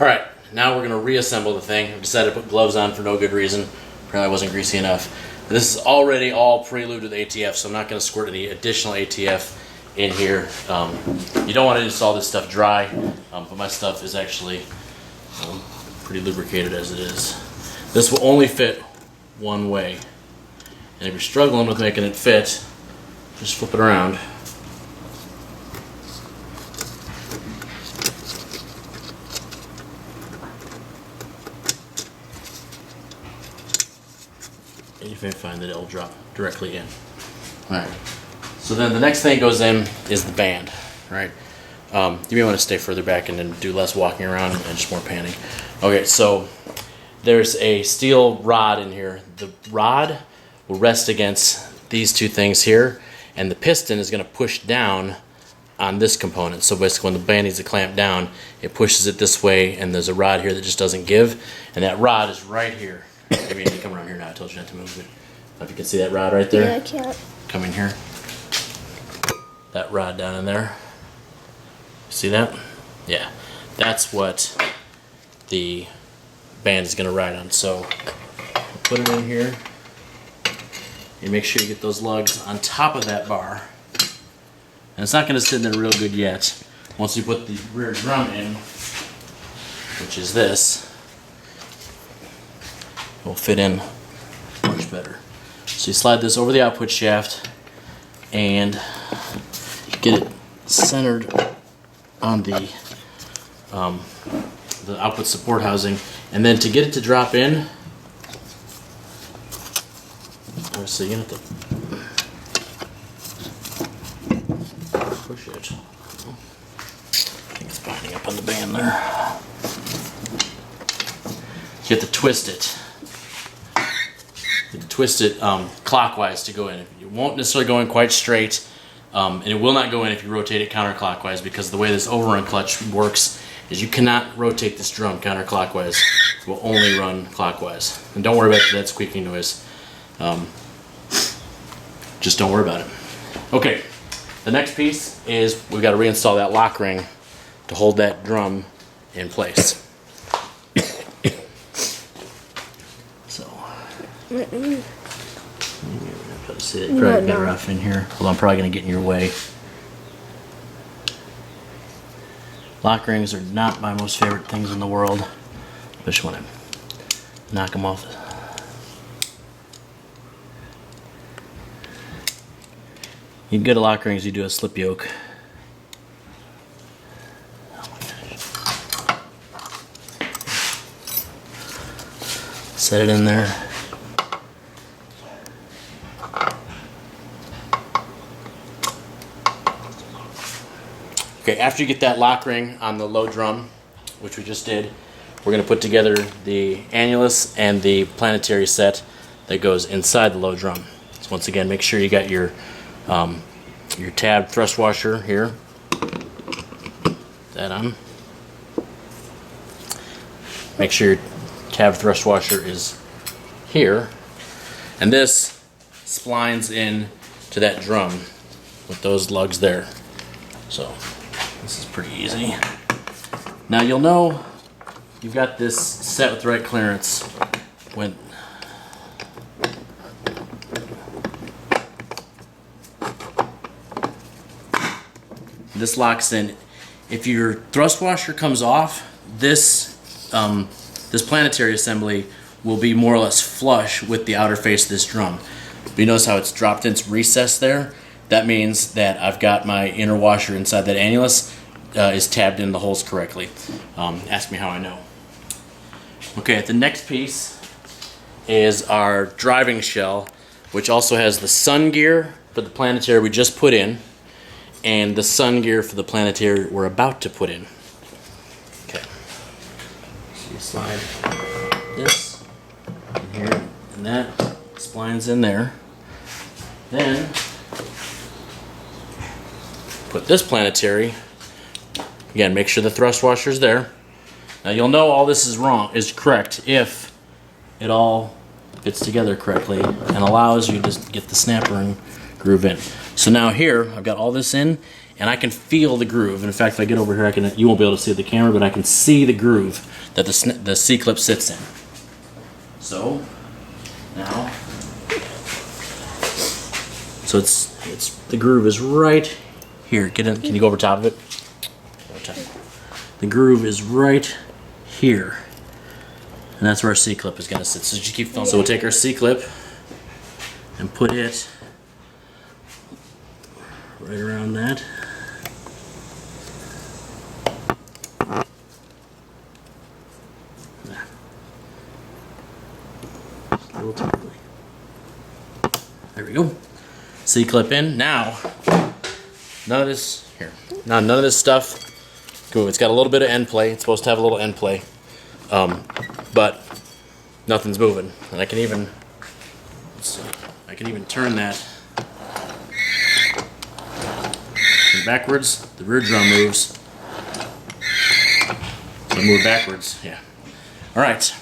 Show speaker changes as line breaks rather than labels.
Alright, now we're going to reassemble the thing. I decided to put gloves on for no good reason. Apparently I wasn't greasy enough. This is already all prelude with ATF, so I'm not going to squirt any additional ATF in here. You don't want to install this stuff dry, but my stuff is actually pretty lubricated as it is. This will only fit one way. And if you're struggling with making it fit, just flip it around. And you may find that it'll drop directly in. Alright. So then the next thing goes in is the band. Right? You may want to stay further back and then do less walking around and just more panning. Okay, so there's a steel rod in here. The rod will rest against these two things here, and the piston is going to push down on this component. So basically when the band needs to clamp down, it pushes it this way, and there's a rod here that just doesn't give, and that rod is right here. Maybe you need to come around here now. I told you not to move it. If you can see that rod right there.
Yeah, I can't.
Come in here. That rod down in there. See that? Yeah. That's what the band is going to ride on. So put it in here. You make sure you get those lugs on top of that bar. And it's not going to sit in there real good yet. Once you put the rear drum in, which is this, it will fit in much better. So you slide this over the output shaft and get it centered on the output support housing, and then to get it to drop in, so you have to push it. I think it's binding up on the band there. You have to twist it. You have to twist it clockwise to go in. It won't necessarily go in quite straight, and it will not go in if you rotate it counterclockwise, because the way this overrun clutch works is you cannot rotate this drum counterclockwise. It will only run clockwise. And don't worry about that squeaking noise. Just don't worry about it. Okay, the next piece is we've got to reinstall that lock ring to hold that drum in place. So, see it probably better off in here. Although I'm probably going to get in your way. Lock rings are not my most favorite things in the world, especially when I knock them off. You get a lock rings, you do a slip yoke. Oh my gosh. Set it in there. Okay, after you get that lock ring on the low drum, which we just did, we're going to put together the annulus and the planetary set that goes inside the low drum. So once again, make sure you got your tab thrust washer here. That on. Make sure your tab thrust washer is here, and this splines in to that drum with those lugs there. So this is pretty easy. Now you'll know you've got this set with the right clearance when this locks in. If your thrust washer comes off, this planetary assembly will be more or less flush with the outer face of this drum. But you notice how it's dropped in, it's recessed there? That means that I've got my inner washer inside that annulus is tabbed in the holes correctly. Ask me how I know. Okay, the next piece is our driving shell, which also has the sun gear for the planetary we just put in, and the sun gear for the planetary we're about to put in. Okay. So you slide this in here, and that splines in there. Then put this planetary. Again, make sure the thrust washer's there. Now you'll know all this is correct if it all fits together correctly and allows you to get the snapper and groove in. So now here, I've got all this in, and I can feel the groove. In fact, if I get over here, you won't be able to see the camera, but I can see the groove that the C-clip sits in. So now, it's the groove is right here. Get in. Can you go over top of it? Over top. The groove is right here, and that's where our C-clip is going to sit. So just keep filming. So we'll take our C-clip and put it right around that. Just a little tightly. There we go. C-clip in. Now, none of this here. Now none of this stuff. Cool. It's got a little bit of end play. It's supposed to have a little end play, but nothing's moving. And I can even, let's see, I can even turn that backwards. The rear drum moves. So I move backwards. Yeah. All right.